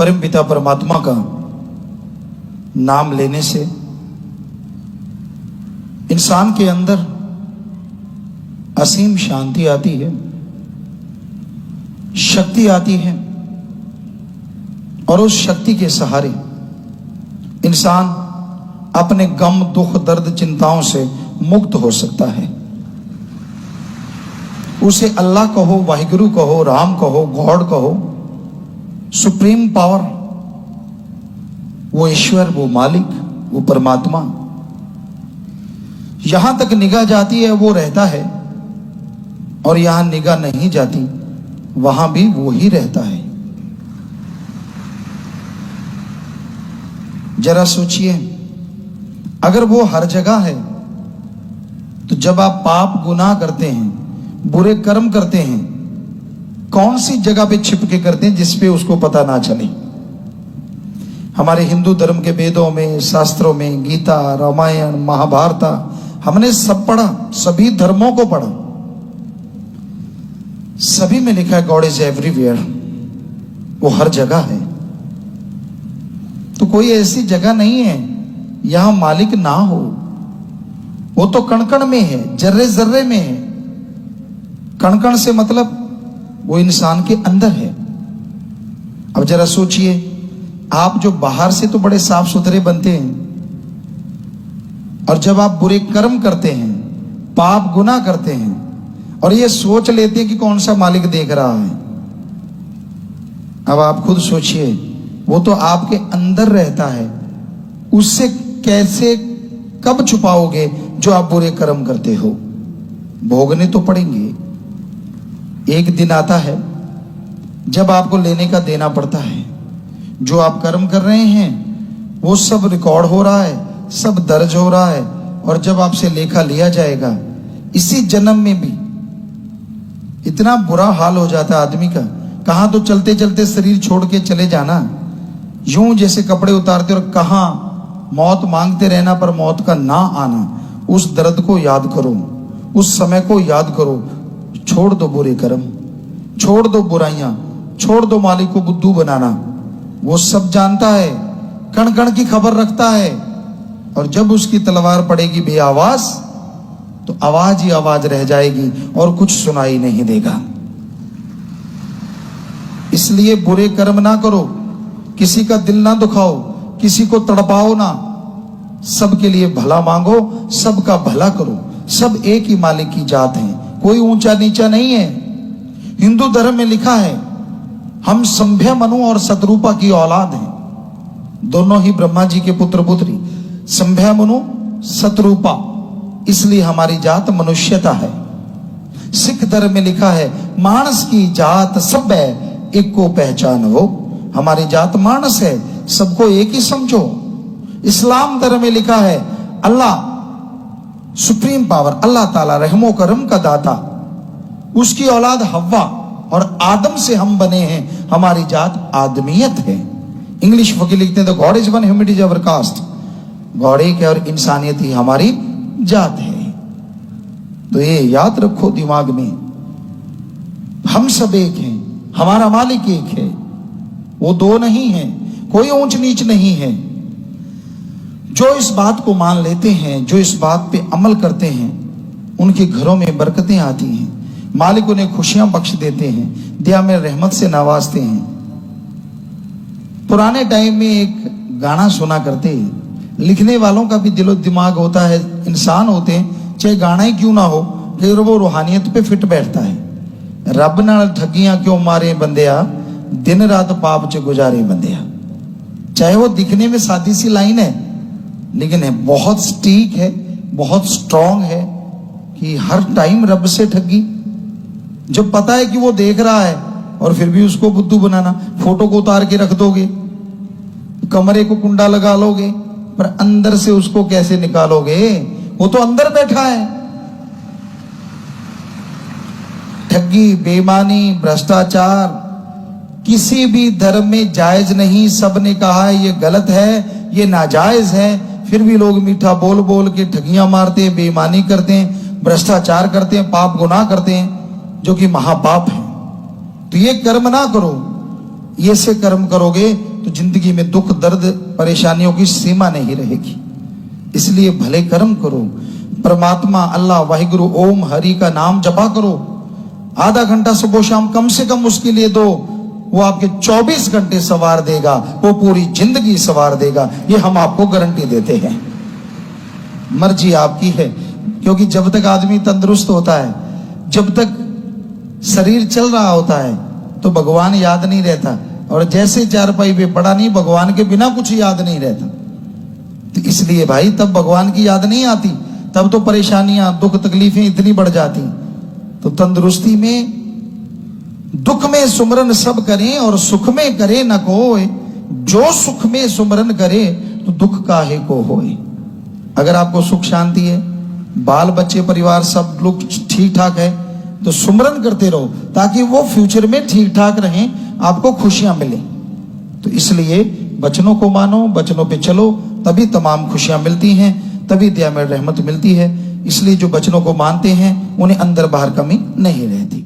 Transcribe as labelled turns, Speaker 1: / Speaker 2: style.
Speaker 1: परमपिता परमात्मा का नाम लेने से इंसान के अंदर असीम शांति आती है, शक्ति आती है, और उस शक्ति के सहारे इंसान अपने गम, दुख, दर्द, चिंताओं से मुक्त हो सकता है। उसे अल्लाह कहो, वाहिगुरु कहो, राम कहो, गॉड कहो, सुप्रीम पावर, वो ईश्वर, वो मालिक, वो परमात्मा, यहां तक निगाह जाती है वो रहता है, और यहां निगाह नहीं जाती वहां भी वो ही रहता है। जरा सोचिए, अगर वो हर जगह है तो जब आप पाप गुनाह करते हैं, बुरे कर्म करते हैं, कौन सी जगह पे छिप के करते हैं जिस पे उसको पता ना चले? हमारे हिंदू धर्म के वेदों में, शास्त्रों में, गीता, रामायण, महाभारत, हमने सब पढ़ा, सभी धर्मों को पढ़ा, सभी में लिखा है गॉड इज एवरीवेयर, वो हर जगह है। तो कोई ऐसी जगह नहीं है यहां मालिक ना हो, वो तो कण कण में है, जर्रे जर्रे में है। कण कण से मतलब वो इंसान के अंदर है। अब जरा सोचिए, आप जो बाहर से तो बड़े साफ सुथरे बनते हैं, और जब आप बुरे कर्म करते हैं, पाप गुनाह करते हैं, और ये सोच लेते हैं कि कौन सा मालिक देख रहा है, अब आप खुद सोचिए, वो तो आपके अंदर रहता है, उससे कैसे, कब छुपाओगे जो आप बुरे कर्म करते हो? भोगने तो पड़ेंगे। एक दिन आता है जब आपको लेने का देना पड़ता है। जो आप कर्म कर रहे हैं वो सब रिकॉर्ड हो रहा है, सब दर्ज हो रहा है, और जब आपसे लेखा लिया जाएगा, इसी जन्म में भी इतना बुरा हाल हो जाता है आदमी का। कहां तो चलते चलते शरीर छोड़ के चले जाना, यूं जैसे कपड़े उतारते, और कहां मौत मांगते रहना पर मौत का ना आना। उस दर्द को याद करो, उस समय को याद करो। छोड़ दो बुरे कर्म, छोड़ दो बुराइयां, छोड़ दो मालिक को बुद्धू बनाना। वो सब जानता है, कण कण की खबर रखता है, और जब उसकी तलवार पड़ेगी बेआवाज, तो आवाज ही आवाज रह जाएगी और कुछ सुनाई नहीं देगा। इसलिए बुरे कर्म ना करो, किसी का दिल ना दुखाओ, किसी को तड़पाओ ना, सबके लिए भला मांगो, सबका भला करो। सब एक ही मालिक की जात है, कोई ऊंचा नीचा नहीं है। हिंदू धर्म में लिखा है हम संभ्या मनु और सतरूपा की औलाद हैं, दोनों ही ब्रह्मा जी के पुत्र पुत्री, संभ्या मनु, सतरूपा, इसलिए हमारी जात मनुष्यता है। सिख धर्म में लिखा है मानस की जात सब है, एक को पहचान हो। हमारी जात मानस है, सबको एक ही समझो। इस्लाम धर्म में लिखा है अल्लाह सुप्रीम पावर, अल्लाह ताला रहमो करम का दाता, उसकी औलाद हव्वा और आदम से हम बने हैं, हमारी जात आदमियत है। इंग्लिश वकील लिखते हैं तो god is one, humanity is our caste, god एक है और इंसानियत ही हमारी जात है। तो ये याद रखो दिमाग में, हम सब एक हैं, हमारा मालिक एक है, वो दो नहीं है, कोई ऊंच नीच नहीं है। जो इस बात को मान लेते हैं, जो इस बात पे अमल करते हैं, उनके घरों में बरकतें आती हैं, मालिक उन्हें खुशियां बख्श देते हैं, दया में रहमत से नवाजते हैं। पुराने टाइम में एक गाना सुना करते हैं, लिखने वालों का भी दिलो दिमाग होता है, इंसान होते हैं, चाहे गाना ही क्यों ना हो, फिर वो रूहानियत पे फिट बैठता है। रब नाल ठगियां क्यों मारे बंदिया, दिन रात पाप च गुजारे बंदिया। चाहे वो दिखने में सादी सी लाइन है, लेकिन है बहुत स्टीक है, बहुत स्ट्रांग है कि हर टाइम रब से ठगी। जब पता है कि वो देख रहा है और फिर भी उसको बुद्धू बनाना, फोटो को उतार के रख दोगे, कमरे को कुंडा लगा लोगे, पर अंदर से उसको कैसे निकालोगे? वो तो अंदर बैठा है। ठगी, बेईमानी, भ्रष्टाचार किसी भी धर्म में जायज नहीं। सबने कहा है ये गलत है, ये नाजायज है, फिर भी लोग मीठा बोल बोल के ठगियां मारते हैं, बेईमानी करते हैं, भ्रष्टाचार करते हैं, पाप गुनाह करते हैं, जो कि महापाप है। तो ये कर्म ना करो, ये से कर्म करोगे तो जिंदगी में दुख दर्द परेशानियों की सीमा नहीं रहेगी। इसलिए भले कर्म करो, परमात्मा अल्लाह वाहिगुरु ओम हरि का नाम जपा करो। आधा घंटा सुबह शाम कम से कम उसके लिए दो, वो आपके 24 घंटे सवार देगा, वो पूरी जिंदगी सवार देगा। ये हम आपको गारंटी देते हैं। मर्जी आपकी है, क्योंकि जब तक आदमी तंदुरुस्त होता है, जब तक शरीर चल रहा होता है, तो भगवान याद नहीं रहता। और जैसे चारपाई पे पड़ा नहीं, भगवान के बिना कुछ याद नहीं रहता। तो इसलिए भाई तब भगवान की याद नहीं आती, तब तो परेशानियां दुख तकलीफें इतनी बढ़ जाती। तो तंदुरुस्ती में दुख में सुमरन सब करें और सुख में करे न कोई, जो सुख में सुमरन करे तो दुख काहे को होए। अगर आपको सुख शांति है, बाल बच्चे परिवार सब लोग ठीक ठाक है, तो सुमरन करते रहो ताकि वो फ्यूचर में ठीक ठाक रहें, आपको खुशियां मिले। तो इसलिए बचनों को मानो, बचनों पे चलो, तभी तमाम खुशियां मिलती हैं, तभी दया में रहमत मिलती है। इसलिए जो बचनों को मानते हैं उन्हें अंदर बाहर कमी नहीं रहती।